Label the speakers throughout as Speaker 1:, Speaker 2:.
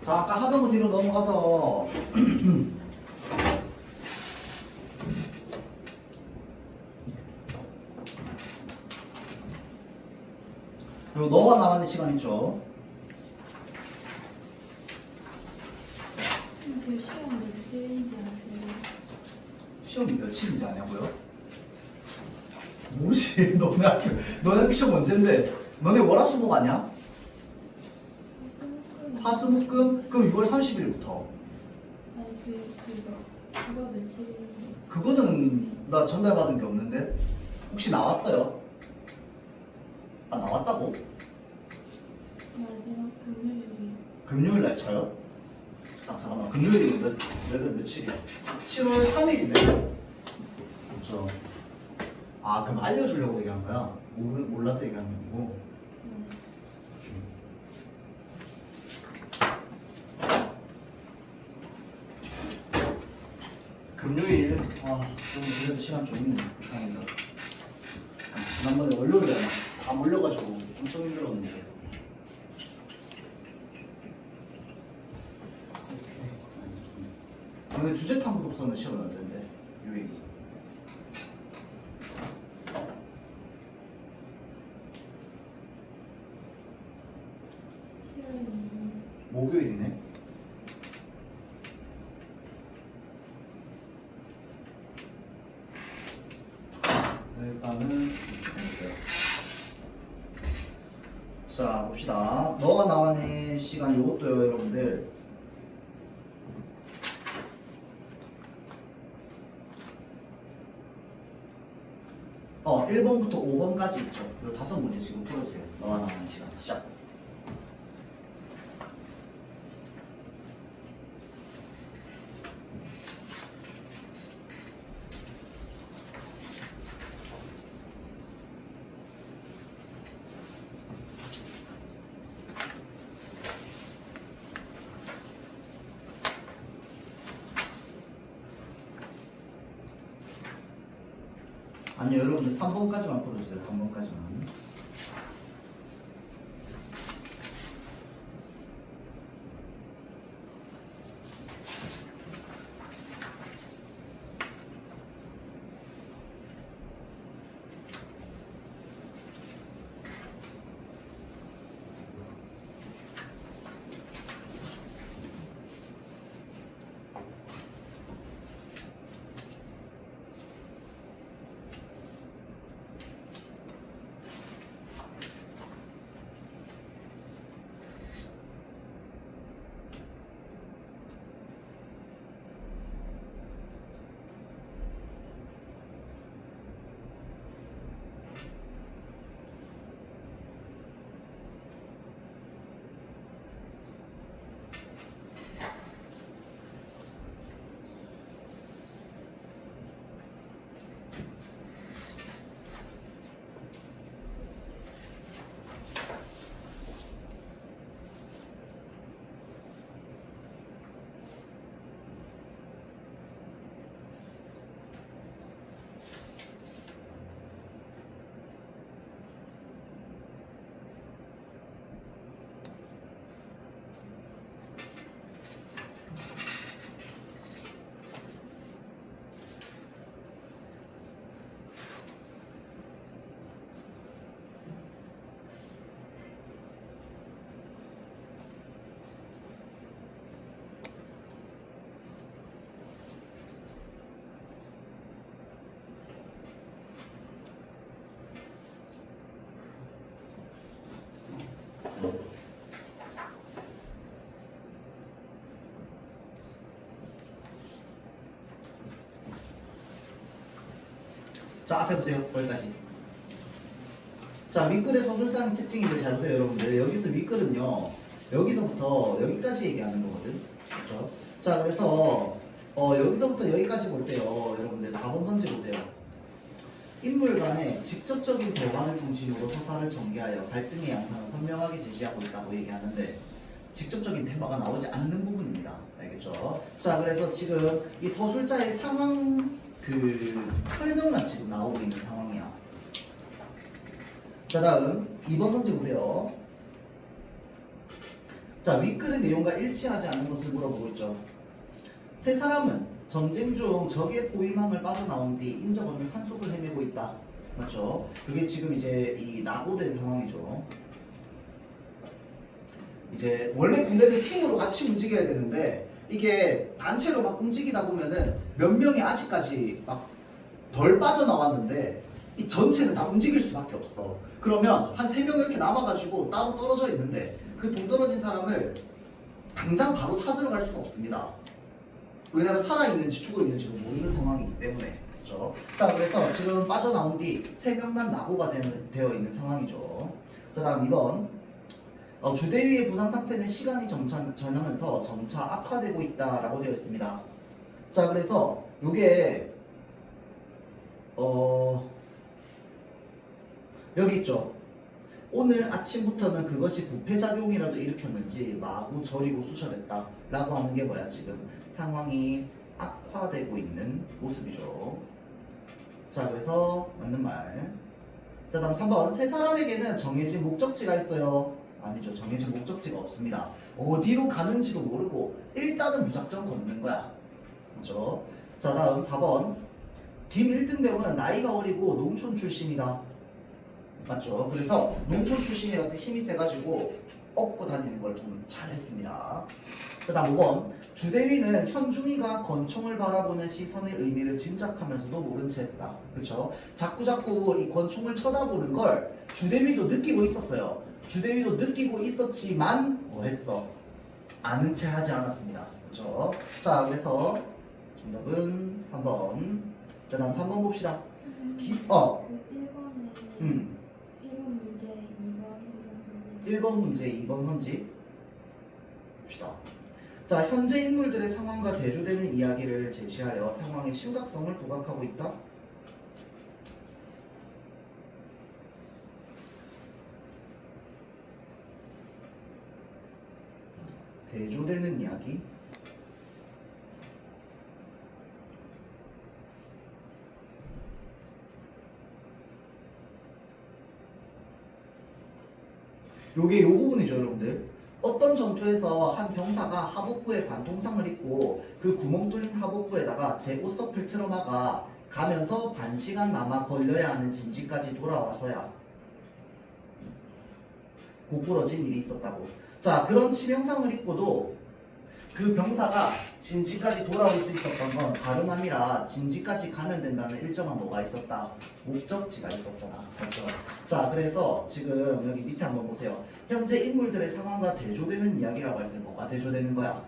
Speaker 1: 자, 아까 하던 거 뒤로 넘어가서 그리고 너와 나만의 시간 있죠?
Speaker 2: 그 시험 며칠인지 아세요?
Speaker 1: 시험이 며칠인지 아냐고요? 모르지. 너네 학교 시험 언젠데? 너네 월화수목 아니야? 화수목금? 그럼 6월 30일부터.
Speaker 2: 아니 그거 며칠인지.
Speaker 1: 그거는 나 전달받은 게 없는데? 혹시 나왔어요? 아, 나왔다고?
Speaker 2: 마지막 금요일이.
Speaker 1: 금요일 날 쳐요? 아, 잠깐만. 금요일이 며칠이야? 7월 3일이네? 그렇죠. 아, 그럼 알려주려고 얘기한 거야? 몰라서 얘기한 게 아니고. 금요일, 좀 그래도 시간 좀 있네. 다행이다. 지난번에 월요일에 다 몰려가지고 엄청 힘들었는데. 오케이, 알겠습니다. 근데 주제 탐구 독서는 시험이 언젠데? 요일이. 목요일이네. 일단은 됐어요. 자, 봅시다. 너와 나만의 시간 요것도요, 여러분들. 어, 1번부터 5번까지 있죠. 요 5문제 지금 풀어주세요. 너와 나만의 시간 시작. 아니요, 여러분들 3번까지만 풀어주세요. 3번까지만. 자, 앞에 보세요. 거기까지. 자, 밑글의 서술상의 특징인데 잘 보세요, 여러분들. 여기서 밑글은요, 여기서부터 여기까지 얘기하는 거거든. 그렇죠? 자, 그래서 여기서부터 여기까지 볼 때요, 여러분들 4번 선지 보세요. 인물 간의 직접적인 대관을 중심으로 서사를 전개하여 갈등의 양상을 선명하게 제시하고 있다고 얘기하는데, 직접적인 테마가 나오지 않는 부분입니다. 알겠죠? 자, 그래서 지금 이 서술자의 상황 설명만 지금 나오고 있는 상황이야. 자, 다음 2번 선지 보세요. 자, 윗글의 내용과 일치하지 않는 것을 물어보고 있죠. 세 사람은 전쟁 중 적의 포위망을 빠져나온 뒤 인적 없는 산속을 헤매고 있다. 맞죠? 그게 지금 이제 이 낙오된 상황이죠. 이제 원래 군대들 팀으로 같이 움직여야 되는데 이게 단체로 막 움직이다 보면은 몇 명이 아직까지 막 덜 빠져나왔는데 이 전체는 다 움직일 수밖에 없어. 그러면 한 3명 이렇게 남아가지고 따로 떨어져 있는데 그 동떨어진 사람을 당장 바로 찾으러 갈 수가 없습니다. 왜냐면 살아있는지 죽어있는지도 모르는 상황이기 때문에. 그렇죠? 자, 그래서 지금 빠져나온 뒤 3명만 낙오가 되어 있는 상황이죠. 자, 다음 2번. 주대위의 부상 상태는 시간이 지나면서 점차 악화되고 있다라고 되어 있습니다. 자, 그래서 요게 여기 있죠. 오늘 아침부터는 그것이 부패작용이라도 일으켰는지 마구 저리고 쑤셔댔다 라고 하는 게 뭐야? 지금 상황이 악화되고 있는 모습이죠. 자, 그래서 맞는 말. 자, 다음 3번. 세 사람에게는 정해진 목적지가 있어요. 아니죠. 정해진 목적지가 없습니다. 어디로 가는지도 모르고 일단은 무작정 걷는 거야. 그렇죠? 자, 다음 4번. 팀 1등병은 나이가 어리고 농촌 출신이다. 맞죠? 그래서 농촌 출신이라서 힘이 세가지고 업고 다니는 걸 좀 잘했습니다. 자, 다음 5번. 주대위는 현중이가 권총을 바라보는 시선의 의미를 짐작하면서도 모른 채 했다. 그쵸? 자꾸 이 권총을 쳐다보는 걸 주대위도 느끼고 있었어요. 주대위도 느끼고 있었지만 뭐 했어? 아는 채 하지 않았습니다. 그쵸? 자, 그래서 정답은 3번. 자, 다음 3번 봅시다.
Speaker 2: 그 1번에
Speaker 1: 음.
Speaker 2: 1번 문제 2번
Speaker 1: 1번 문제 2번 선지 봅시다. 자, 현재 인물들의 상황과 대조되는 이야기를 제시하여 상황의 심각성을 부각하고 있다. 대조되는 이야기. 요게 요 부분이죠, 여러분들. 어떤 전투에서 한 병사가 하복부에 관통상을 입고 그 구멍 뚫린 하복부에다가 제 옷서플 틀어막아 가면서 반시간 남아 걸려야 하는 진지까지 돌아와서야 고꾸러진 일이 있었다고. 자, 그런 치명상을 입고도 그 병사가 진지까지 돌아올 수 있었던 건 다름 아니라 진지까지 가면 된다는 일정한 뭐가 있었다. 목적지가 있었잖아. 맞죠? 자, 그래서 지금 여기 밑에 한번 보세요. 현재 인물들의 상황과 대조되는 이야기라고 할 때 뭐가 대조되는 거야?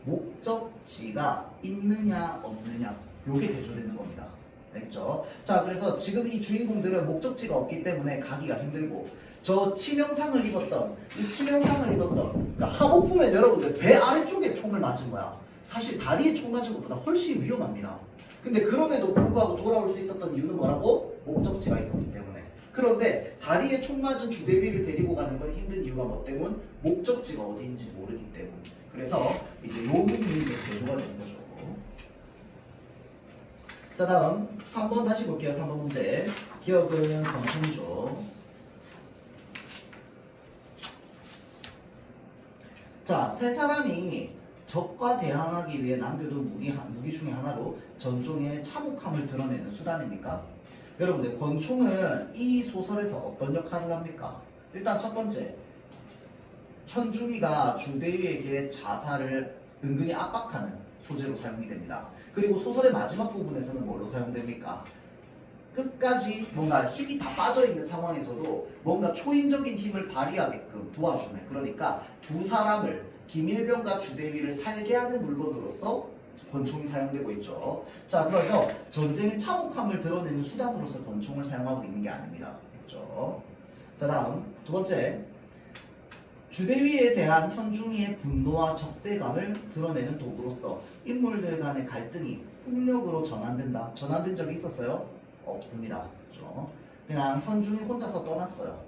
Speaker 1: 목적지가 있느냐 없느냐, 요게 대조되는 겁니다. 알겠죠? 자, 그래서 지금 이 주인공들은 목적지가 없기 때문에 가기가 힘들고, 저 치명상을 입었던, 그러니까 하복부면 여러분들 배 아래쪽에 총을 맞은 거야. 사실 다리에 총 맞은 것보다 훨씬 위험합니다. 근데 그럼에도 불구하고 돌아올 수 있었던 이유는 뭐라고? 목적지가 있었기 때문에. 그런데 다리에 총 맞은 주대위를 데리고 가는 건 힘든 이유가 뭐 때문? 목적지가 어디인지 모르기 때문. 그래서 이제 요 부분이 이제 대조가 되는 거죠. 자, 다음 3번 다시 볼게요. 3번 문제. 기억은 권총이죠. 자, 세 사람이 적과 대항하기 위해 남겨둔 무기 중에 하나로 전종의 참혹함을 드러내는 수단입니까? 여러분들, 권총은 이 소설에서 어떤 역할을 합니까? 일단 첫 번째, 현중이가 주대위에게 자살을 은근히 압박하는 소재로 사용이 됩니다. 그리고 소설의 마지막 부분에서는 뭘로 사용됩니까? 끝까지 뭔가 힘이 다 빠져있는 상황에서도 뭔가 초인적인 힘을 발휘하게끔 도와주는, 그러니까 두 사람을, 김일병과 주대위를 살게 하는 물건으로서 권총이 사용되고 있죠. 자, 그래서 전쟁의 참혹함을 드러내는 수단으로서 권총을 사용하고 있는 게 아닙니다. 그렇죠? 자, 다음 두 번째, 주대위에 대한 현중이의 분노와 적대감을 드러내는 도구로서 인물들 간의 갈등이 폭력으로 전환된다. 전환된 적이 있었어요? 없습니다. 그렇죠? 그냥 현중이 혼자서 떠났어요.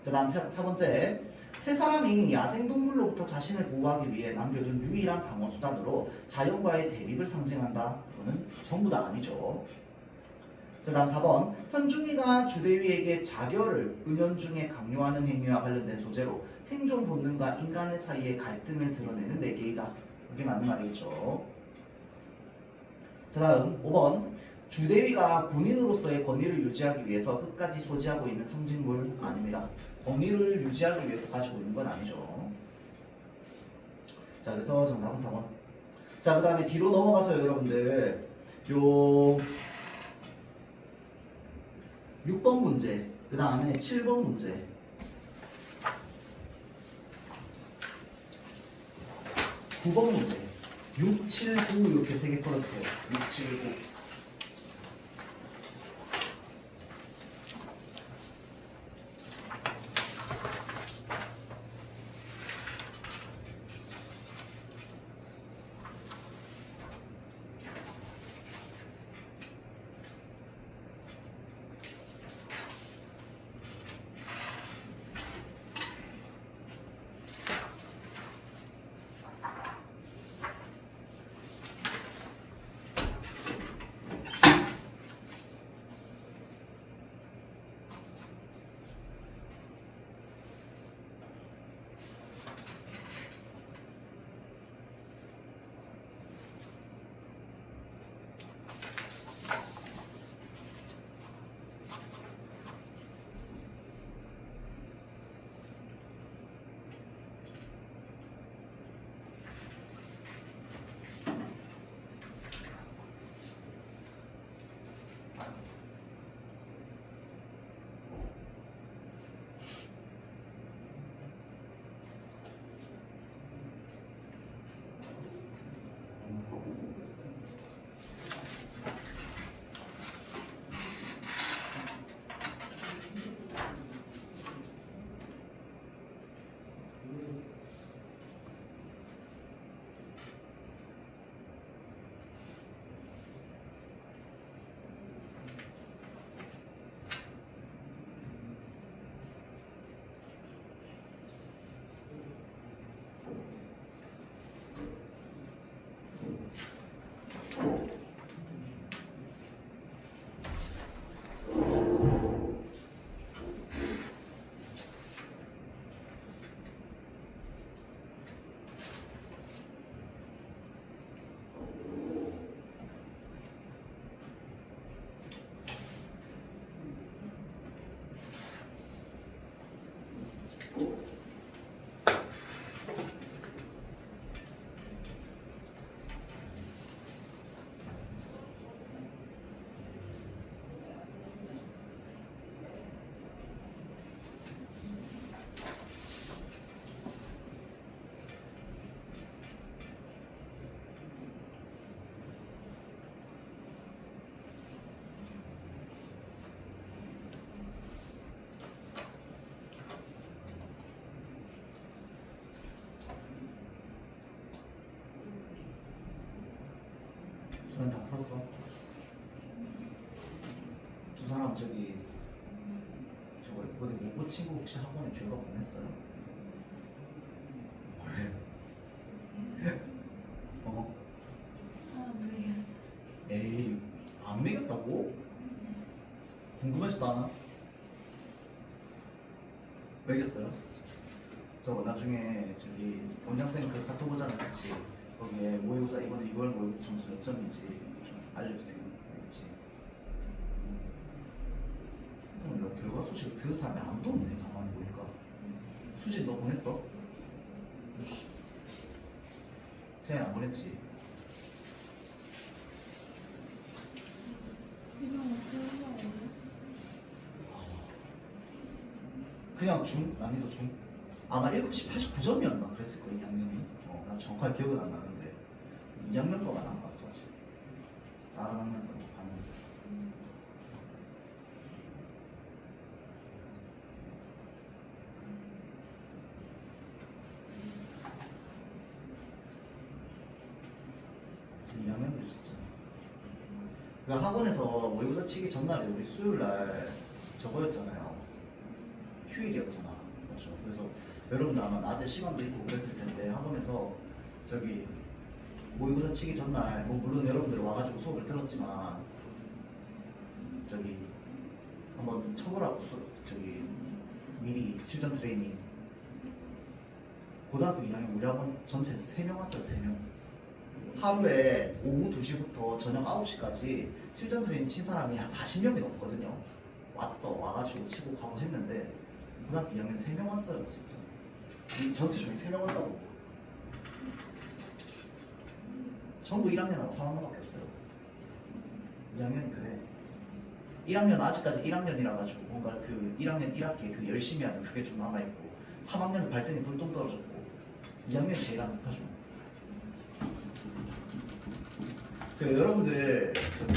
Speaker 1: 자, 다음 세 번째, 세 사람이 야생동물로부터 자신을 보호하기 위해 남겨둔 유일한 방어수단으로 자연과의 대립을 상징한다. 그거는 전부 다 아니죠. 자, 다음 4번. 현중이가 주대위에게 자결을 은연중에 강요하는 행위와 관련된 소재로 생존 본능과 인간의 사이의 갈등을 드러내는 매개이다. 이게 맞는 말이겠죠. 자, 다음 5번. 주대위가 군인으로서의 권위를 유지하기 위해서 끝까지 소지하고 있는 상징물 아닙니다. 권위를 유지하기 위해서 가지고 있는 건 아니죠. 자, 그래서 정답은 4번. 자, 그 다음에 뒤로 넘어가서 여러분들 요 6번 문제, 그 다음에 7번 문제, 9번 문제, 6, 7, 9 이렇게 3개 풀어주세요. 6, 7, 9. 수련 다 풀었어? 두 사람 저기 저거 이번에 모고 친구 혹시 학원에 결과 보냈어요? 왜? 어?
Speaker 2: 안 되겠어.
Speaker 1: 에이 안 매겼다고? 궁금하지도 않아? 매겼어요? 저거 나중에 저기 원장쌤 그 카톡 오잖아 같이 거기에 모의고사 이번에 6월 모의고사 점수 몇 점인지 좀 알려주세요. 알겠지? 오늘 결과 소식 들은 사람이 아무도 없네. 가만히 보니까 수진 너 보냈어? 세연 안 보냈지?
Speaker 2: 이거는 쓰는 거 아니야?
Speaker 1: 그냥 중? 난이도 중? 아마 1급시 89점이었나 그랬을 거야 2학년이. 난 정확하게 기억은 안 나는데 2학년 거만 안 봤어 아직. 다른 학년 거 봤는데. 지금 2학년도 진짜. 그 학원에서 모의고사 치기 전날에 우리 수요일날 저거였잖아요. 휴일이었잖아. 그렇죠. 그래서 여러분들 아마 낮에 시간도 있고 그랬을 텐데 학원에서 저기 모의고사 치기 전날 뭐 물론 여러분들 와가지고 수업을 들었지만 저기 한번 쳐보라고 저기 미리 실전 트레이닝. 고등학교 2학년 우리 학원 전체 3명 왔어요. 3명. 하루에 오후 2시부터 저녁 9시까지 실전 트레이닝 친 사람이 한 40명이 넘거든요. 와가지고 치고 가고 했는데 고등학교 2학년 3명 왔어요. 진짜 이 전체 중에 3명 왔다고. 전부 1학년하고 3학년밖에 없어요. 2학년이 그래. 1학년 아직까지 1학년이라 가지고 뭔가 그 1학년 1학기에 그 열심히 하는 그게 좀 남아있고 3학년은 발등에 불똥 떨어졌고 2학년이 제일 안 높아져. 그래 여러분들 저기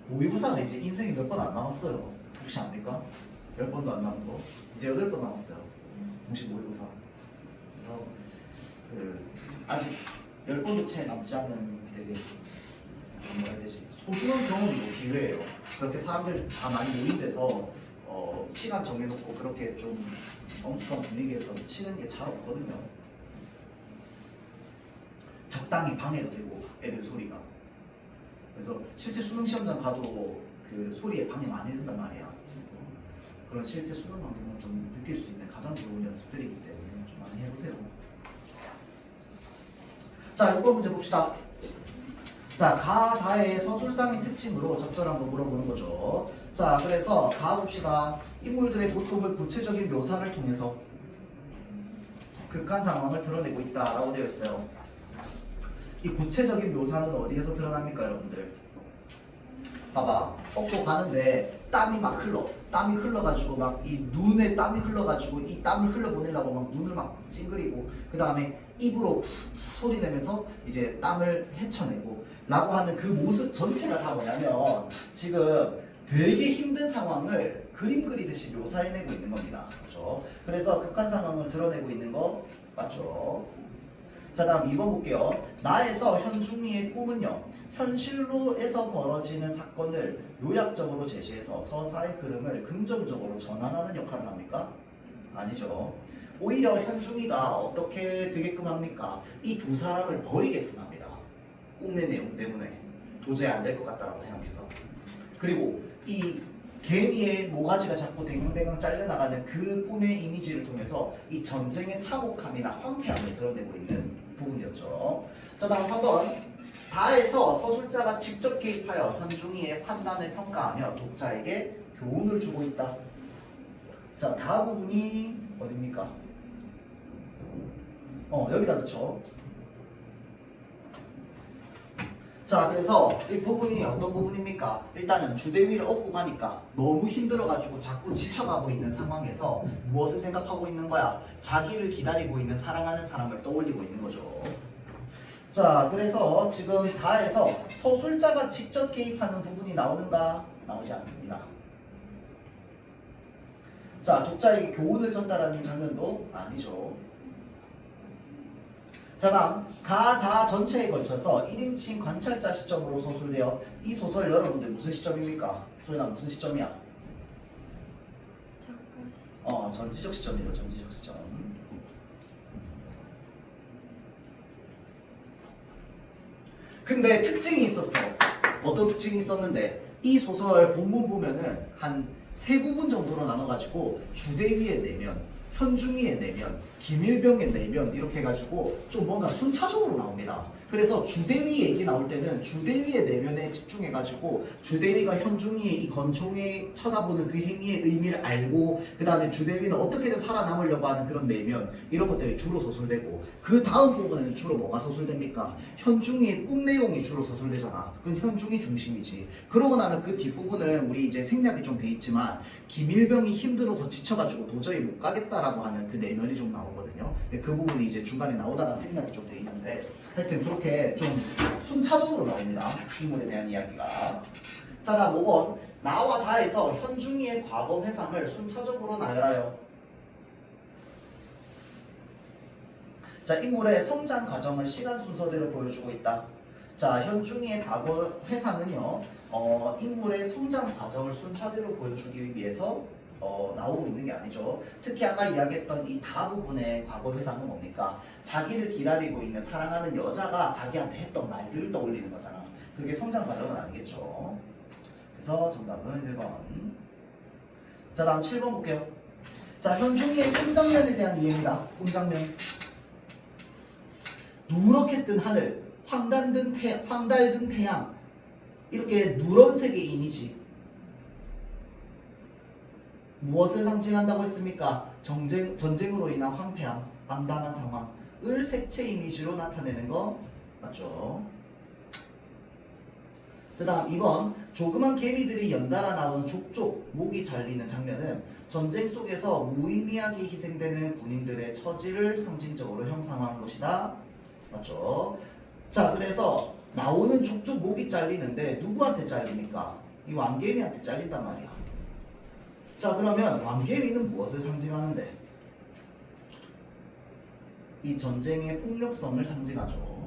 Speaker 1: 모의고사가 이제 인생에 몇 번 안 남았어요. 혹시 압니까? 10번도 안 남은 거 이제 8번 남았어요. 공식 모의고사. 그래서 그 아직 10번도 채 남지 않은 되게 좀 뭐라 해야 되지? 소중한 경험이고 기회예요. 그렇게 사람들 다 많이 모인 데서 시간 정해놓고 그렇게 좀 엄숙한 분위기에서 치는 게 잘 없거든요. 적당히 방해도 되고 애들 소리가. 그래서 실제 수능 시험장 가도 그 소리에 방해 많이 된단 말이야. 그래서 그런 실제 수능 환경을 좀 느낄 수 있는 가장 좋은 연습들이기 때문에 좀 많이 해보세요. 자, 6번 문제 봅시다. 자, 가다의 서술상의 특징으로 적절한 거 물어보는 거죠. 자, 그래서 가 봅시다. 인물들의 고통을 구체적인 묘사를 통해서 극한 상황을 드러내고 있다라고 되어 있어요. 이 구체적인 묘사는 어디에서 드러납니까, 여러분들? 봐봐, 뻗고 가는데 땀이 막 흘러. 땀이 흘러가지고 막 이 눈에 땀이 흘러가지고 이 땀을 흘려보내려고 막 눈을 막 찡그리고 그 다음에 입으로 푹 소리 내면서 이제 땀을 헤쳐내고 라고 하는 그 모습 전체가 다 뭐냐면 지금 되게 힘든 상황을 그림 그리듯이 묘사해내고 있는 겁니다. 그렇죠? 그래서 극한 상황을 드러내고 있는 거 맞죠? 자, 다음 2번 볼게요. 나에서 현중이의 꿈은요, 현실로에서 벌어지는 사건을 요약적으로 제시해서 서사의 흐름을 긍정적으로 전환하는 역할을 합니까? 아니죠. 오히려 현중이가 어떻게 되게끔 합니까? 이 두 사람을 버리게끔 합니다. 꿈의 내용 때문에 도저히 안 될 것 같다라고 생각해서. 그리고 이 개미의 모가지가 자꾸 댕강댕강 잘려나가는 그 꿈의 이미지를 통해서 이 전쟁의 참혹함이나 황폐함을 드러내고 있는 부분이었죠. 자, 다음 3번. 다에서 서술자가 직접 개입하여 현중이의 판단을 평가하며 독자에게 교훈을 주고 있다. 자, 다 부분이 어딥니까? 여기다 그쵸? 자, 그래서 이 부분이 어떤 부분입니까? 일단은 주대위를 업고 가니까 너무 힘들어가지고 자꾸 지쳐가고 있는 상황에서 무엇을 생각하고 있는 거야? 자기를 기다리고 있는 사랑하는 사람을 떠올리고 있는 거죠. 자, 그래서 지금 다에서 서술자가 직접 개입하는 부분이 나오는가? 나오지 않습니다. 자, 독자에게 교훈을 전달하는 장면도 아니죠. 자, 다음 가, 다 전체에 걸쳐서 1인칭 관찰자 시점으로 서술되어 이 소설 여러분들 무슨 시점입니까? 소연아 무슨 시점이야? 전지적 시점이죠. 전지적 시점. 근데 특징이 있었어. 어떤 특징이 있었는데 이 소설 본문 보면은 한 세 부분 정도로 나눠가지고 주대위의 내면, 현중이의 내면, 김일병의 내면 이렇게 해가지고 좀 뭔가 순차적으로 나옵니다. 그래서 주대위 얘기 나올 때는 주대위의 내면에 집중해가지고 주대위가 현중이의 이 권총에 쳐다보는 그 행위의 의미를 알고 그 다음에 주대위는 어떻게든 살아남으려고 하는 그런 내면 이런 것들이 주로 서술되고 그 다음 부분에는 주로 뭐가 서술됩니까? 현중이의 꿈 내용이 주로 서술되잖아. 그건 현중이 중심이지. 그러고 나면 그 뒷부분은 우리 이제 생략이 좀 돼 있지만 김일병이 힘들어서 지쳐가지고 도저히 못 가겠다라고 하는 그 내면이 좀 나오거든요. 그 부분이 이제 중간에 나오다가 생략이 좀 돼 있는데 하여튼 그렇게 좀 순차적으로 나옵니다. 인물에 대한 이야기가. 자, 다음 5번. 나와 다에서 현중이의 과거 회상을 순차적으로 나열하여. 자, 인물의 성장 과정을 시간 순서대로 보여주고 있다. 자, 현중이의 과거 회상은요, 인물의 성장 과정을 순차대로 보여주기 위해서 나오고 있는 게 아니죠. 특히 아까 이야기했던 이 다 부분의 과거 회상은 뭡니까? 자기를 기다리고 있는 사랑하는 여자가 자기한테 했던 말들을 떠올리는 거잖아. 그게 성장 과정은 아니겠죠. 그래서 정답은 1번. 자, 다음 7번 볼게요. 자, 현중이의 꿈장면에 대한 이해입니다. 꿈장면. 누렇게 뜬 하늘, 황달 등 태양, 이렇게 누런색의 이미지. 무엇을 상징한다고 했습니까? 전쟁으로 인한 황폐함, 암담한 상황을 색채 이미지로 나타내는 거 맞죠? 자, 다음 2번. 조그만 개미들이 연달아 나오는 족족 목이 잘리는 장면은 전쟁 속에서 무의미하게 희생되는 군인들의 처지를 상징적으로 형상화한 것이다. 맞죠? 자, 그래서 나오는 족족 목이 잘리는데 누구한테 잘립니까? 이 왕개미한테 잘린단 말이야. 자, 그러면 왕개미는 무엇을 상징하는데? 이 전쟁의 폭력성을 상징하죠.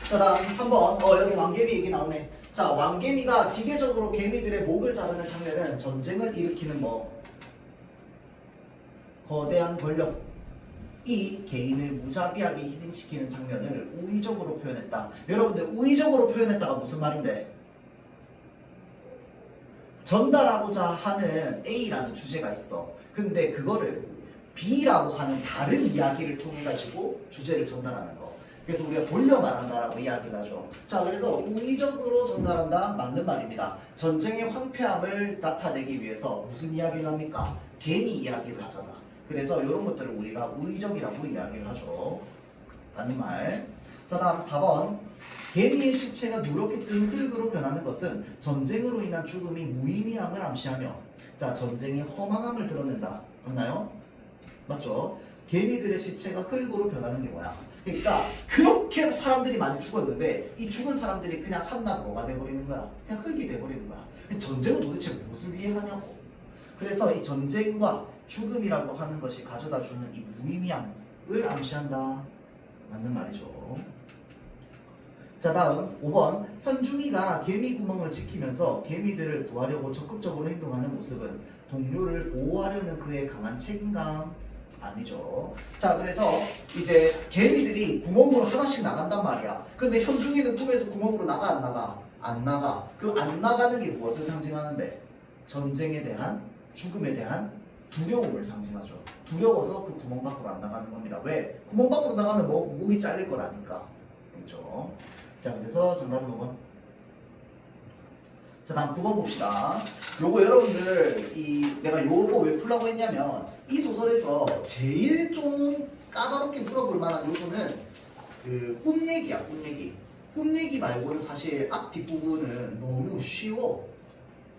Speaker 1: 자, 다음 3번. 여기 왕개미 얘기 나오네. 자, 왕개미가 기계적으로 개미들의 목을 자르는 장면은 전쟁을 일으키는 거대한 권력이 개인을 무자비하게 희생시키는 장면을 우의적으로 표현했다. 여러분들, 우의적으로 표현했다가 무슨 말인데? 전달하고자 하는 A라는 주제가 있어. 근데 그거를 B라고 하는 다른 이야기를 통해 가지고 주제를 전달하는 거. 그래서 우리가 돌려 말한다라고 이야기를 하죠. 자, 그래서 우의적으로 전달한다, 맞는 말입니다. 전쟁의 황폐함을 나타내기 위해서 무슨 이야기를 합니까? 개미 이야기를 하잖아. 그래서 이런 것들을 우리가 우의적이라고 이야기를 하죠. 맞는 말. 자, 다음 4번. 개미의 시체가 누렇게 뜬 흙으로 변하는 것은 전쟁으로 인한 죽음이 무의미함을 암시하며, 자, 전쟁의 허망함을 드러낸다. 맞나요? 맞죠? 개미들의 시체가 흙으로 변하는 게 뭐야? 그러니까 그렇게 사람들이 많이 죽었는데 이 죽은 사람들이 그냥 한낱 뭐가 돼버리는 거야? 그냥 흙이 돼버리는 거야. 전쟁은 도대체 무엇을 위해 하냐고. 그래서 이 전쟁과 죽음이라고 하는 것이 가져다주는 이 무의미함을 암시한다. 맞는 말이죠. 자, 다음 5번. 현중이가 개미 구멍을 지키면서 개미들을 구하려고 적극적으로 행동하는 모습은 동료를 보호하려는 그의 강한 책임감? 아니죠. 자, 그래서 이제 개미들이 구멍으로 하나씩 나간단 말이야. 근데 현중이는 꿈에서 구멍으로 나가 안 나가? 안 나가. 그 안 나가는 게 무엇을 상징하는데? 전쟁에 대한, 죽음에 대한 두려움을 상징하죠. 두려워서 그 구멍 밖으로 안 나가는 겁니다. 왜? 구멍 밖으로 나가면 목이 잘릴 거라니까. 그렇죠. 자, 그래서 정답은 5번. 자, 다음 9번 봅시다. 요거 여러분들, 내가 요거 왜 풀라고 했냐면, 이 소설에서 제일 좀 까다롭게 물어볼 만한 요소는 그 꿈 얘기야, 꿈 얘기. 꿈 얘기 말고는 사실 앞 뒷부분은 너무 쉬워.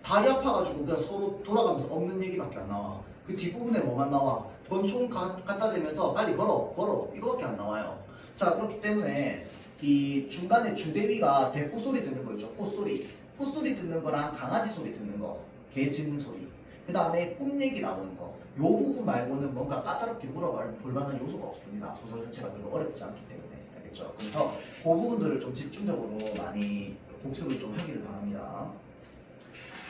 Speaker 1: 다리 아파가지고 그냥 서로 돌아가면서 없는 얘기밖에 안 나와. 그 뒷부분에 뭐만 나와? 권총 갖다 대면서 빨리 걸어. 이거밖에 안 나와요. 자, 그렇기 때문에 이 중간에 주대위가 대포 소리 듣는 거 있죠. 포소리 듣는 거랑 강아지 소리 듣는 거, 개 짖는 소리, 그 다음에 꿈 얘기 나오는 거, 요 부분 말고는 뭔가 까다롭게 물어볼 만한 요소가 없습니다. 소설 자체가 별로 어렵지 않기 때문에. 알겠죠? 그래서 그 부분들을 좀 집중적으로 많이 복습을 좀 하기를 바랍니다.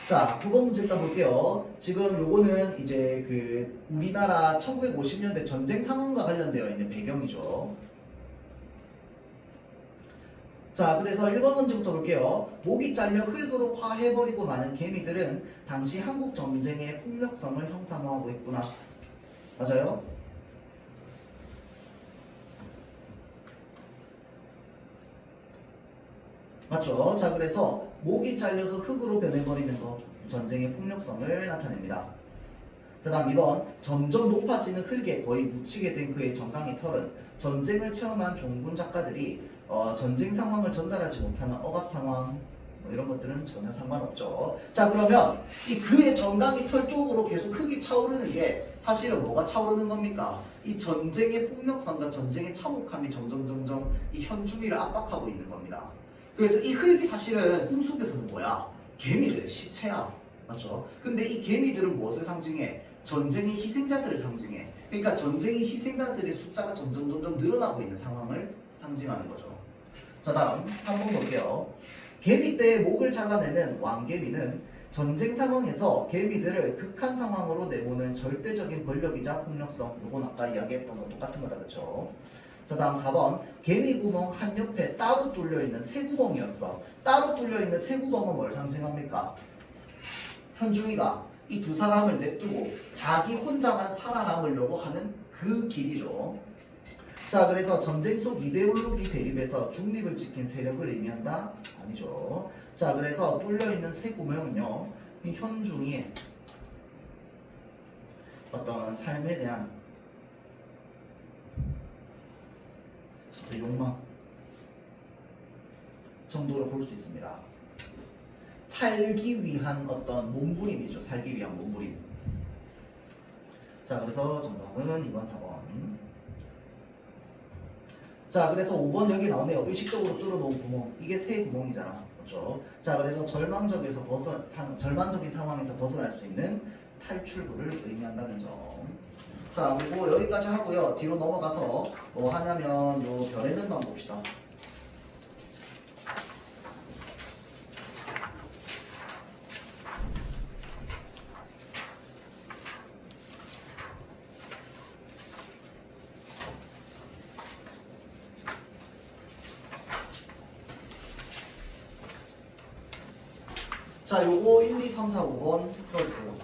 Speaker 1: 자, 9번 문제 일단 볼게요. 지금 요거는 이제 그 우리나라 1950년대 전쟁 상황과 관련되어 있는 배경이죠. 자, 그래서 1번 선지부터 볼게요. 목이 잘려 흙으로 화해버리고 마는 개미들은 당시 한국 전쟁의 폭력성을 형상화하고 있구나. 맞아요? 맞죠? 자, 그래서 목이 잘려서 흙으로 변해버리는 거, 전쟁의 폭력성을 나타냅니다. 자, 다음 2번. 점점 높아지는 흙에 거의 묻히게 된 그의 정강이 털은 전쟁을 체험한 종군 작가들이 전쟁 상황을 전달하지 못하는 억압 상황, 뭐 이런 것들은 전혀 상관없죠. 자, 그러면 이 그의 정강이 털 쪽으로 계속 흙이 차오르는 게 사실은 뭐가 차오르는 겁니까? 이 전쟁의 폭력성과 전쟁의 참혹함이 점점 이 현중이를 압박하고 있는 겁니다. 그래서 이 흙이 사실은 꿈속에서는 뭐야? 개미들의 시체야. 맞죠? 근데 이 개미들은 무엇을 상징해? 전쟁의 희생자들을 상징해. 그러니까 전쟁의 희생자들의 숫자가 점점 늘어나고 있는 상황을 상징하는 거죠. 자, 다음 3번 볼게요. 개미 떼의 목을 잘라내는 왕개미는 전쟁 상황에서 개미들을 극한 상황으로 내보는 절대적인 권력이자 폭력성. 요건 아까 이야기했던 거 똑같은 거다. 그렇죠? 자, 다음 4번. 개미 구멍 한 옆에 따로 뚫려 있는 새 구멍이었어. 따로 뚫려 있는 새 구멍은 뭘 상징합니까? 현중이가 이 두 사람을 냅두고 자기 혼자만 살아남으려고 하는 그 길이죠. 자, 그래서 전쟁 속 이데올로기 대립에서 중립을 지킨 세력을 의미한다? 아니죠. 자, 그래서 뚫려 있는 새 구멍은요, 이 현중이의 어떤 삶에 대한 욕망 정도로 볼 수 있습니다. 살기 위한 어떤 몸부림이죠. 살기 위한 몸부림. 자, 그래서 정답은 2번, 4번. 자, 그래서 5번 여기 나오네요. 의식적으로 뚫어놓은 구멍. 이게 새 구멍이잖아. 그렇죠? 자, 그래서 절망적인 상황에서 벗어날 수 있는 탈출구를 의미한다는 점. 자, 그리고 여기까지 하고요. 뒤로 넘어가서 뭐 하냐면 요 별의 눈만 봅시다. 자, 요거 1, 2, 3, 4, 5번 풀어주세요.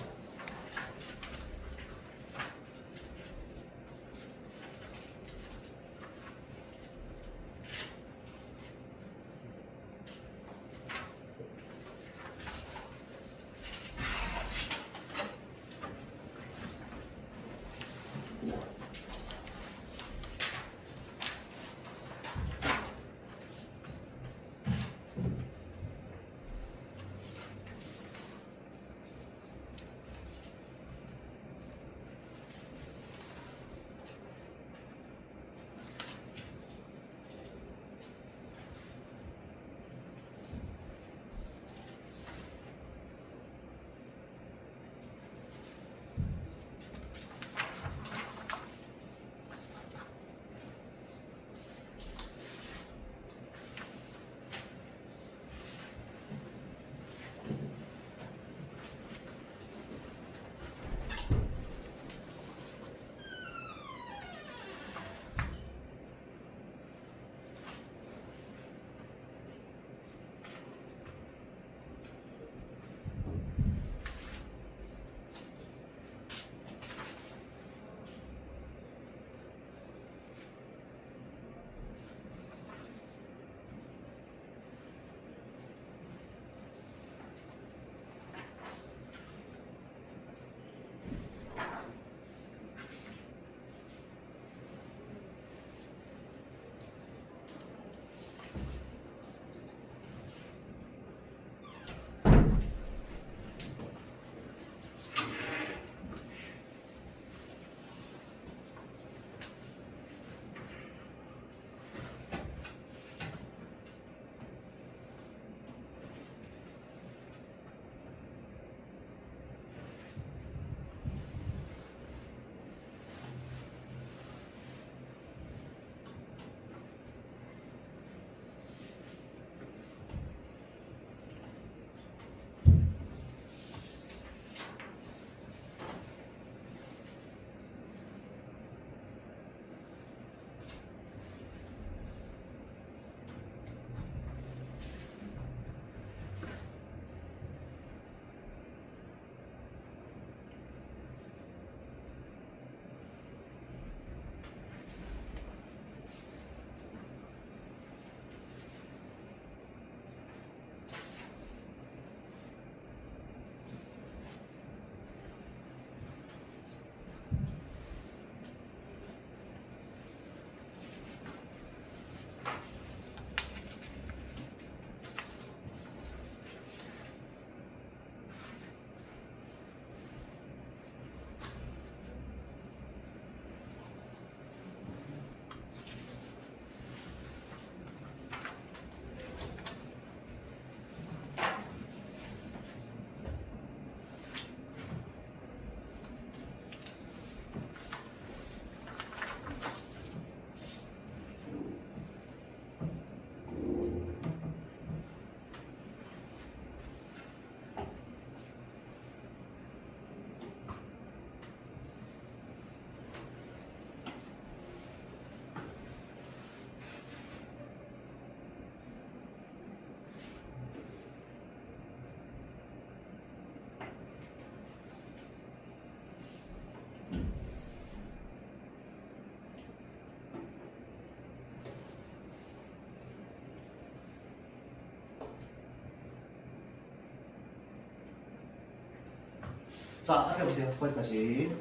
Speaker 1: 자, 앞에 보세요. 거기까지.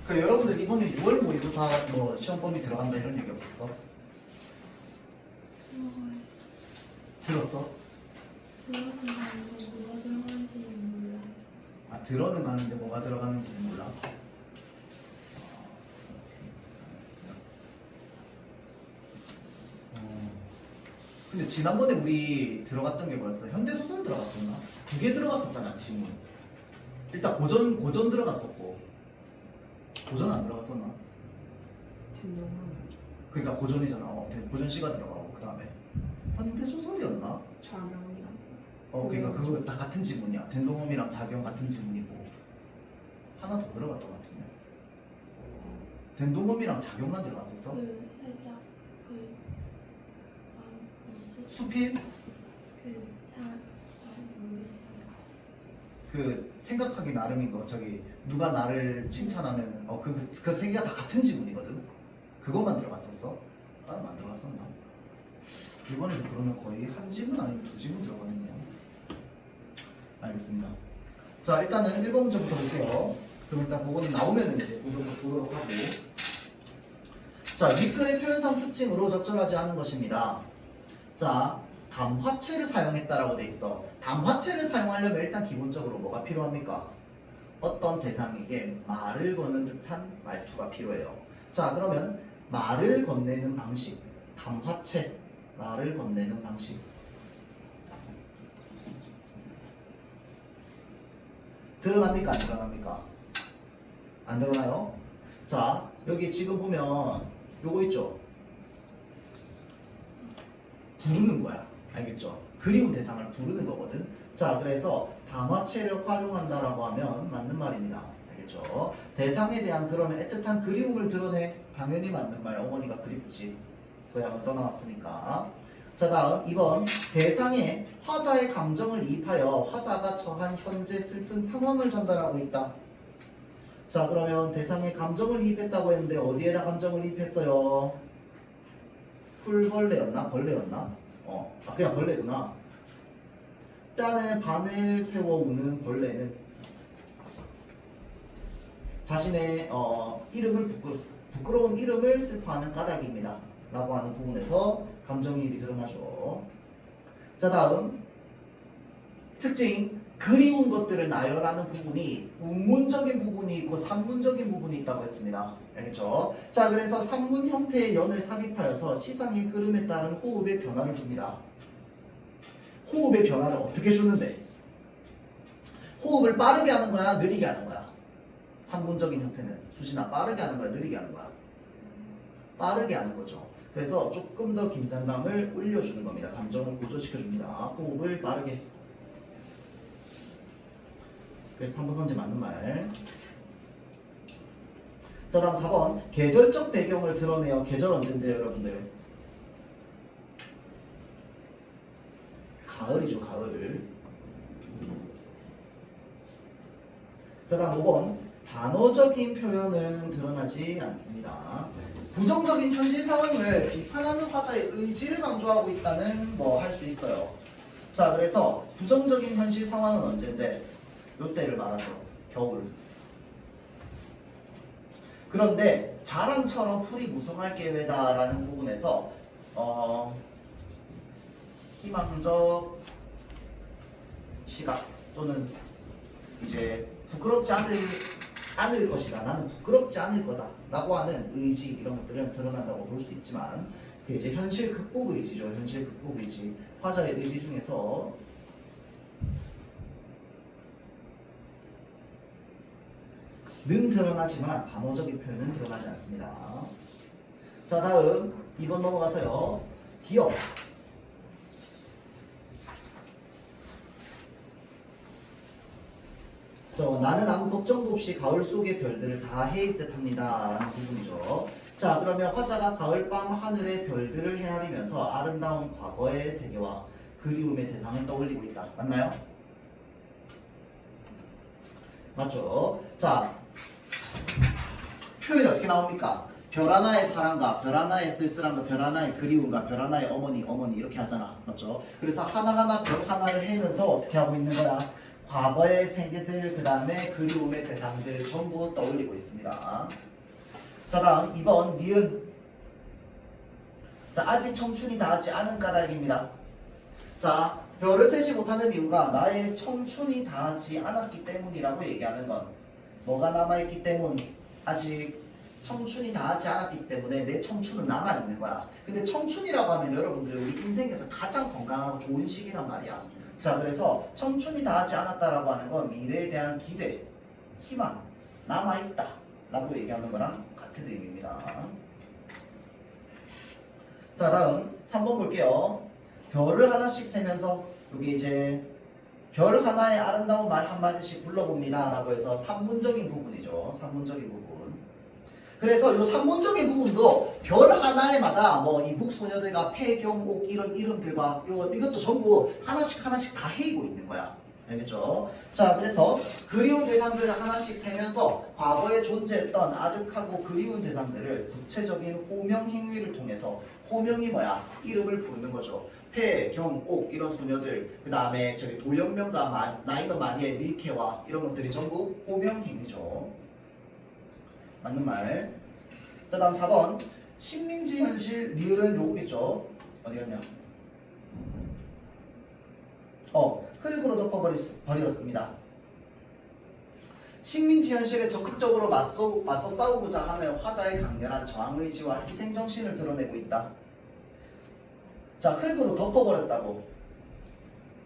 Speaker 1: 그 여러분들 이번에 6월 모의고사 뭐 시험 범위 들어간다 이런 얘기 없었어? 들었어?
Speaker 2: 들어가는 거 뭐가 들어가는지 몰라요.
Speaker 1: 아, 들어는 가는데 뭐가 들어가는지는 몰라. 근데 지난번에 우리 들어갔던 게 뭐였어? 현대소설 들어갔었나? 2개 들어갔었잖아, 지문. 일단 고전 들어갔었고. 고전 안 들어갔었나?
Speaker 3: 된동함
Speaker 1: 그러니까 고전이잖아. 고전 C가 들어가고 그 다음에 현대소설이었나?
Speaker 3: 좌명이랑
Speaker 1: 그러니까 그거 다 같은 지문이야. 된동음이랑 작용 같은 지문이고 하나 더 들어갔던 것 같은데. 된동음이랑 작용만 들어갔었어?
Speaker 2: 그 살짝 뭐지?
Speaker 1: 수필?
Speaker 2: 모르겠어요.
Speaker 1: 그 생각하기 나름인 거 저기 누가 나를 칭찬하면 그 세 개가 다 같은 지문이거든. 그것만 들어갔었어? 다른 안 들어갔었나? 이번에도 그러면 거의 한 지문 아니면 2지문 들어가겠네요. 알겠습니다. 자, 일단은 1번 문제부터 볼게요. 그럼 일단 그거는 나오면 이제 보도록 하고. 자, 윗글의 표현상 특징으로 적절하지 않은 것입니다. 자, 담화체를 사용했다라고 돼 있어. 담화체를 사용하려면 일단 기본적으로 뭐가 필요합니까? 어떤 대상에게 말을 거는 듯한 말투가 필요해요. 자, 그러면 말을 건네는 방식, 담화체, 말을 건네는 방식. 드러납니까? 안 드러납니까? 안 드러나요? 자, 여기 지금 보면 요거 있죠? 부르는 거야. 알겠죠? 그리운 대상을 부르는 거거든. 자, 그래서 담화체를 활용한다라고 하면 맞는 말입니다. 알겠죠? 대상에 대한 그러면 애틋한 그리움을 드러내. 당연히 맞는 말. 어머니가 그립지. 고향을 떠나왔으니까. 자, 다음 2번. 대상에 화자의 감정을 이입하여 화자가 처한 현재 슬픈 상황을 전달하고 있다. 자, 그러면 대상에 감정을 이입했다고 했는데 어디에다 감정을 이입했어요? 풀벌레였나? 벌레였나? 그냥 벌레구나. 딴에 반을 세워 우는 벌레는 자신의 이름을 부끄러운 이름을 슬퍼하는 까닭입니다. 라고 하는 부분에서 감정이입이 드러나죠. 자, 다음 특징. 그리운 것들을 나열하는 부분이 운문적인 부분이 있고 산문적인 부분이 있다고 했습니다. 알겠죠? 자, 그래서 산문 형태의 연을 삽입하여서 시상의 흐름에 따른 호흡의 변화를 줍니다. 호흡의 변화를 어떻게 주는데? 호흡을 빠르게 하는 거야? 느리게 하는 거야? 산문적인 형태는 수진아 빠르게 하는 거야? 느리게 하는 거야? 빠르게 하는 거죠. 그래서 조금 더 긴장감을 올려주는 겁니다. 감정을 고조시켜 줍니다. 호흡을 빠르게. 그래서 3번 선지 맞는 말. 자, 다음 4번. 계절적 배경을 드러내요. 계절 언제인데요, 여러분들? 가을이죠, 가을. 자, 다음 5번. 단어적인 표현은 드러나지 않습니다. 부정적인 현실 상황을 비판하는 화자의 의지를 강조하고 있다는 뭐 할 수 있어요. 자, 그래서 부정적인 현실 상황은 언제인데? 요때를 말하죠. 겨울. 그런데 자랑처럼 풀이 무성할 계획다라는 부분에서 희망적 시각 또는 이제 부끄럽지 않을 것이다. 나는 부끄럽지 않을 거다. 라고 하는 의지 이런 것들은 드러난다고 볼 수 있지만 그게 이제 현실 극복 의지죠. 현실 극복 의지. 화자의 의지 중에서 는 드러나지만 반어적인 표현은 드러나지 않습니다. 자, 다음 2번 넘어가서요. 기억. 나는 아무 걱정도 없이 가을 속의 별들을 다 헤일 듯 합니다. 라는 부분이죠. 자, 그러면 화자가 가을밤 하늘의 별들을 헤아리면서 아름다운 과거의 세계와 그리움의 대상을 떠올리고 있다. 맞나요? 맞죠? 자, 표현이 어떻게 나옵니까? 별 하나의 사랑과 별 하나의 쓸쓸함과 별 하나의 그리움과 별 하나의 어머니 이렇게 하잖아. 맞죠? 그래서 하나하나 별 하나를 헤면서 어떻게 하고 있는 거야? 과거의 세계들 그 다음에 그리움의 대상들 전부 떠올리고 있습니다. 자 다음 2번 니은. 자 아직 청춘이 닿지 않은 까닭입니다. 자 별을 세지 못하는 이유가 나의 청춘이 닿지 않았기 때문이라고 얘기하는 건 뭐가 남아있기 때문? 아직 청춘이 닿지 않았기 때문에 내 청춘은 남아있는 거야. 근데 청춘이라고 하면 여러분들 우리 인생에서 가장 건강하고 좋은 시기란 말이야. 자 그래서 청춘이 닿지 않았다라고 하는 건 미래에 대한 기대, 희망, 남아있다 라고 얘기하는 거랑 같은 의미입니다. 자 다음 3번 볼게요. 별을 하나씩 세면서 여기 이제 별 하나의 아름다운 말 한마디씩 불러봅니다 라고 해서 산문적인 부분이죠. 산문적인 부분. 그래서 이 산문적인 부분도 별 하나에마다 뭐 이북 소녀들과 폐경옥 이런 이름들과 이것도 전부 하나씩 다 헤이고 있는 거야. 알겠죠? 자 그래서 그리운 대상들을 하나씩 세면서 과거에 존재했던 아득하고 그리운 대상들을 구체적인 호명 행위를 통해서 호명이 뭐야? 이름을 부르는 거죠. 폐, 경, 옥 이런 소녀들 그 다음에 저기 도연명과 라이너 마리의 밀케와 이런 것들이 전부 호명 행위죠. 맞는 말. 자 다음 4번 식민지 현실 리을은 요거겠죠. 어디 갔냐? 흙으로 덮어버렸습니다. 식민지 현실에 적극적으로 맞서 싸우고자 하는 화자의 강렬한 저항의지와 희생정신을 드러내고 있다. 자 흙으로 덮어버렸다고.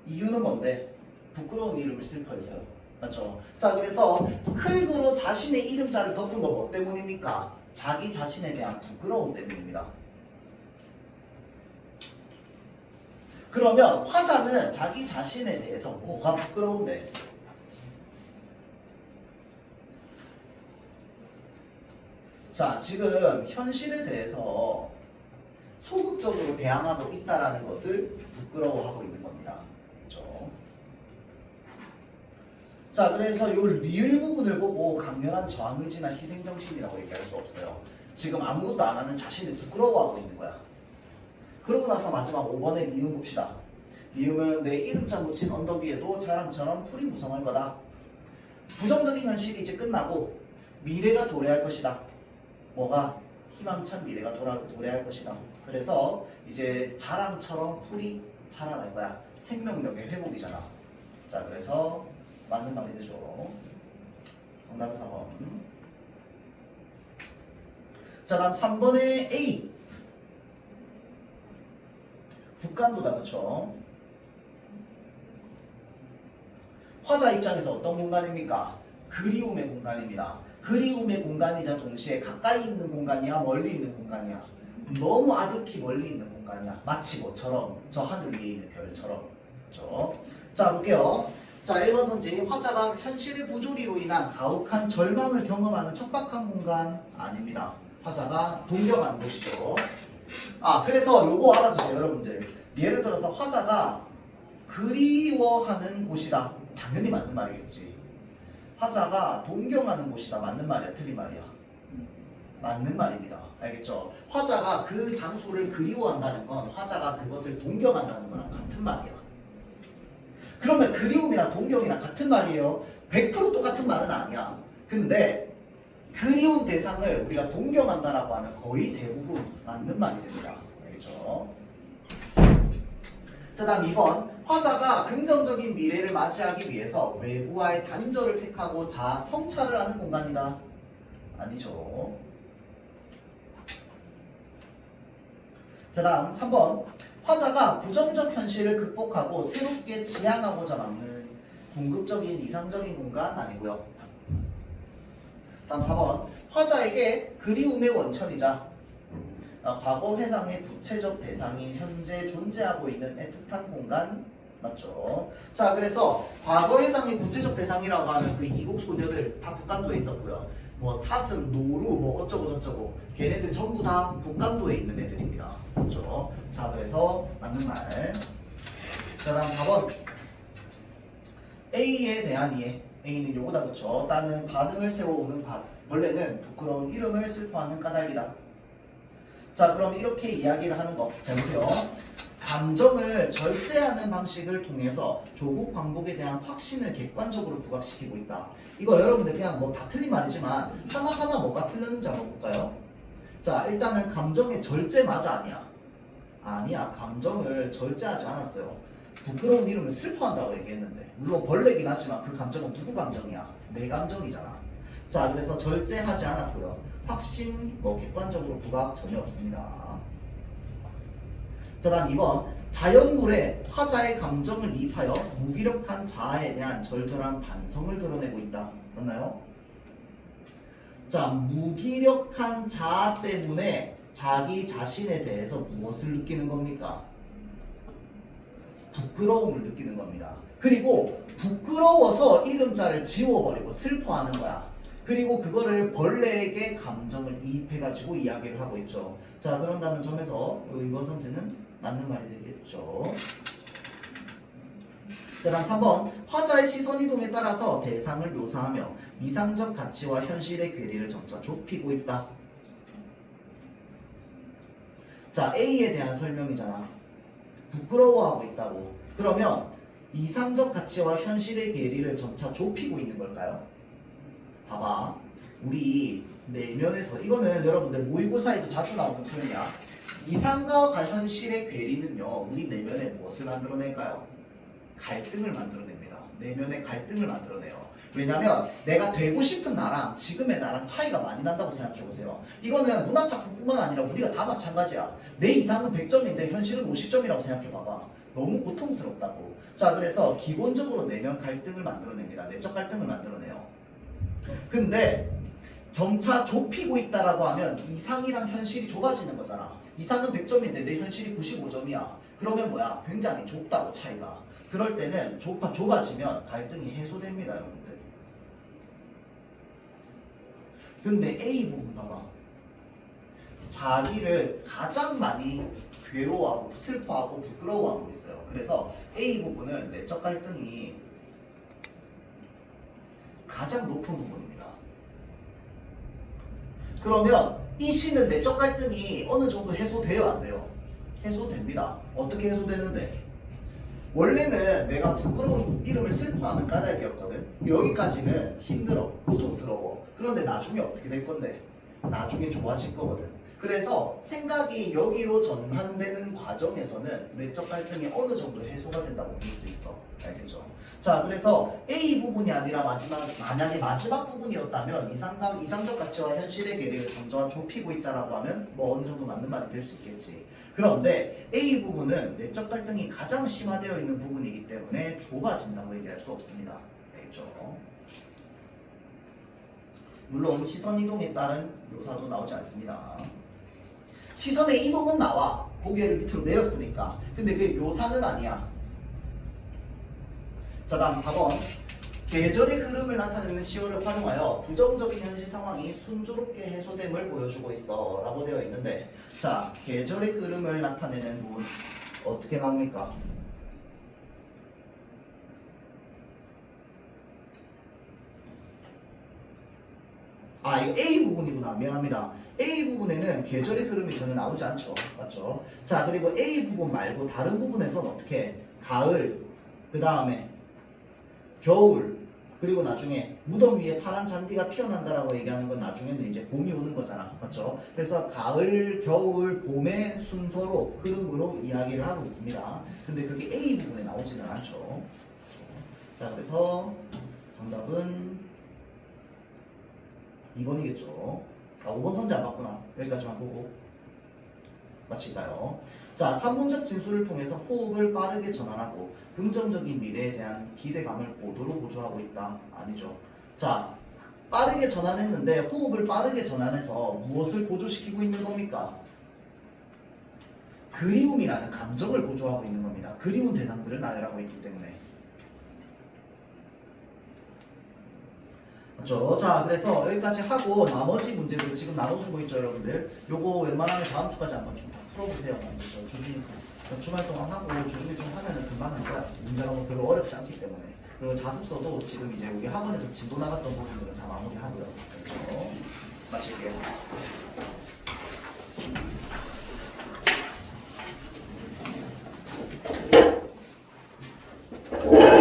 Speaker 1: 이유는 뭔데? 부끄러운 이름을 슬퍼해서요. 맞죠? 자 그래서 흙으로 자신의 이름자를 덮은 거 뭐 때문입니까? 자기 자신에 대한 부끄러움 때문입니다. 그러면 화자는 자기 자신에 대해서 뭐가 부끄러운데? 자 지금 현실에 대해서 소극적으로 대항하고 있다라는 것을 부끄러워하고 있는 겁니다. 그렇죠? 자 그래서 이 리을 부분을 보고 강렬한 저항의지나 희생정신이라고 얘기할 수 없어요. 지금 아무것도 안 하는 자신을 부끄러워하고 있는 거야. 그러고 나서 마지막 5번의 미음 봅시다. 미음은 내 이름자 묻힌 언덕 위에도 자랑처럼 풀이 무성할 거다. 부정적인 현실이 이제 끝나고 미래가 도래할 것이다. 뭐가? 희망찬 미래가 도래할 것이다. 그래서 이제 자랑처럼 풀이 자라날 거야. 생명력의 회복이잖아. 자 그래서 맞는 말이 되죠. 정답 4번. 자 다음 3번의 A. 북간도다. 그쵸? 화자 입장에서 어떤 공간입니까? 그리움의 공간입니다. 그리움의 공간이자 동시에 가까이 있는 공간이야? 멀리 있는 공간이야? 너무 아득히 멀리 있는 공간이야. 마치 뭐처럼? 저 하늘 위에 있는 별처럼. 그렇죠? 자 볼게요. 자 1번 선지. 화자가 현실의 부조리로 인한 가혹한 절망을 경험하는 척박한 공간 아닙니다. 화자가 동경하는 곳이죠. 그래서 요거 알아두세요 여러분들. 예를 들어서 화자가 그리워하는 곳이다. 당연히 맞는 말이겠지. 화자가 동경하는 곳이다. 맞는 말이야? 틀린 말이야? 맞는 말입니다. 알겠죠? 화자가 그 장소를 그리워한다는 건 화자가 그것을 동경한다는 거랑 같은 말이야. 그러면 그리움이랑 동경이랑 같은 말이에요? 100% 똑같은 말은 아니야. 근데 그리운 대상을 우리가 동경한다라고 하면 거의 대부분 맞는 말이 됩니다. 알겠죠? 자 다음 2번. 화자가 긍정적인 미래를 맞이하기 위해서 외부와의 단절을 택하고 자아 성찰을 하는 공간이다. 아니죠. 자 다음 3번. 화자가 부정적 현실을 극복하고 새롭게 지향하고자 막는 궁극적인 이상적인 공간 아니고요. 다음 4번. 화자에게 그리움의 원천이자 과거 회상의 구체적 대상이 현재 존재하고 있는 애틋한 공간 맞죠? 자 그래서 과거 회상의 구체적 대상이라고 하면 그 이국 소녀들 다 북간도에 있었고요. 뭐 사슴, 노루 뭐 어쩌고 저쩌고 걔네들 전부 다 북간도에 있는 애들입니다. 그렇죠? 자 그래서 맞는 말. 자 다음 4번. A에 대한 이해. A는 요거다. 그렇죠? 따는 반응을 세워오는 벌레는 부끄러운 이름을 슬퍼하는 까닭이다. 자 그럼 이렇게 이야기를 하는 거. 자 보세요. 감정을 절제하는 방식을 통해서 조국 광복에 대한 확신을 객관적으로 부각시키고 있다. 이거 여러분들 그냥 뭐 다 틀린 말이지만 하나하나 뭐가 틀렸는지 한번 볼까요? 자, 일단은 감정의 절제 맞아 아니야? 아니야. 감정을 절제하지 않았어요. 부끄러운 이름을 슬퍼한다고 얘기했는데 물론 벌레긴 하지만 그 감정은 누구 감정이야? 내 감정이잖아. 자, 그래서 절제하지 않았고요. 확신, 뭐 객관적으로 부각 전혀 없습니다. 자, 다음 2번. 자연물에 화자의 감정을 이입하여 무기력한 자아에 대한 절절한 반성을 드러내고 있다. 맞나요? 자, 무기력한 자아 때문에 자기 자신에 대해서 무엇을 느끼는 겁니까? 부끄러움을 느끼는 겁니다. 그리고 부끄러워서 이름자를 지워버리고 슬퍼하는 거야. 그리고 그거를 벌레에게 감정을 이입해가지고 이야기를 하고 있죠. 자, 그런다는 점에서 이번 선지는 맞는 말이 되겠죠. 자, 다음 3번. 화자의 시선 이동에 따라서 대상을 묘사하며 이상적 가치와 현실의 괴리를 점차 좁히고 있다. 자, A에 대한 설명이잖아. 부끄러워하고 있다고. 그러면 이상적 가치와 현실의 괴리를 점차 좁히고 있는 걸까요? 봐봐. 우리 내면에서 이거는 여러분들 모의고사에도 자주 나오는 표현이야. 이상과 현실의 괴리는요, 우리 내면에 무엇을 만들어낼까요? 갈등을 만들어냅니다. 내면의 갈등을 만들어내요. 왜냐면 내가 되고 싶은 나랑 지금의 나랑 차이가 많이 난다고 생각해보세요. 이거는 문학작품뿐만 아니라 우리가 다 마찬가지야. 내 이상은 100점인데 현실은 50점이라고 생각해봐봐. 너무 고통스럽다고. 자, 그래서 기본적으로 내면 갈등을 만들어냅니다. 내적 갈등을 만들어내요. 근데 점차 좁히고 있다라고 하면 이상이랑 현실이 좁아지는 거잖아. 이상은 100점인데 내 현실이 95점이야. 그러면 뭐야? 굉장히 좁다고 차이가. 그럴 때는 좁아지면 갈등이 해소됩니다, 여러분들. 근데 A 부분 봐봐. 자기를 가장 많이 괴로워하고 슬퍼하고 부끄러워하고 있어요. 그래서 A 부분은 내적 갈등이 가장 높은 부분입니다. 그러면 이 시는 내적 갈등이 어느 정도 해소돼요, 안 돼요? 해소됩니다. 어떻게 해소되는데? 원래는 내가 부끄러운 이름을 슬퍼하는 까닭이었거든. 여기까지는 힘들어, 고통스러워. 그런데 나중에 어떻게 될 건데? 나중에 좋아질 거거든. 그래서 생각이 여기로 전환되는 과정에서는 내적 갈등이 어느 정도 해소가 된다고 볼 수 있어. 알겠죠? 자, 그래서 A 부분이 아니라 만약에 마지막 부분이었다면 이상적 가치와 현실의 괴리를 점점 좁히고 있다라고 하면 뭐 어느 정도 맞는 말이 될 수 있겠지. 그런데 A 부분은 내적 갈등이 가장 심화되어 있는 부분이기 때문에 좁아진다고 얘기할 수 없습니다. 알겠죠? 물론 시선 이동에 따른 묘사도 나오지 않습니다. 시선의 이동은 나와. 고개를 밑으로 내렸으니까. 근데 그게 묘사는 아니야. 자, 다음 4번. 계절의 흐름을 나타내는 시어를 활용하여 부정적인 현실 상황이 순조롭게 해소됨을 보여주고 있어 라고 되어 있는데, 자, 계절의 흐름을 나타내는 부분 어떻게 나옵니까? 아, 이거 A 부분이구나. 미안합니다. A 부분에는 계절의 흐름이 전혀 나오지 않죠. 맞죠? 자, 그리고 A 부분 말고 다른 부분에서는 어떻게? 가을, 그 다음에 겨울, 그리고 나중에 무덤 위에 파란 잔디가 피어난다라고 얘기하는 건 나중에는 이제 봄이 오는 거잖아. 맞죠? 그래서 가을, 겨울, 봄의 순서로, 흐름으로 이야기를 하고 있습니다. 근데 그게 A 부분에 나오지는 않죠. 자, 그래서 정답은 2번이겠죠. 아, 5번 선지 안 봤구나. 여기까지만 보고 마칠까요? 자, 3문적 진술을 통해서 호흡을 빠르게 전환하고 긍정적인 미래에 대한 기대감을 고도로 고조하고 있다. 아니죠. 자, 빠르게 전환했는데 호흡을 빠르게 전환해서 무엇을 고조시키고 있는 겁니까? 그리움이라는 감정을 고조하고 있는 겁니다. 그리운 대상들을 나열하고 있기 때문에. 맞죠? 자, 그래서 여기까지 하고 나머지 문제들 지금 나눠주고 있죠, 여러분들. 요거 웬만하면 다음 주까지 한번 좀 다 풀어보세요. 그렇죠? 주중이니까. 주말 동안 하고 주중에 좀 하면은 금방 할 거야. 문제가 뭐 별로 어렵지 않기 때문에. 그리고 자습서도 지금 이제 우리 학원에서 진도 나갔던 부분들은 다 마무리하고요. 그렇죠? 마칠게요. 자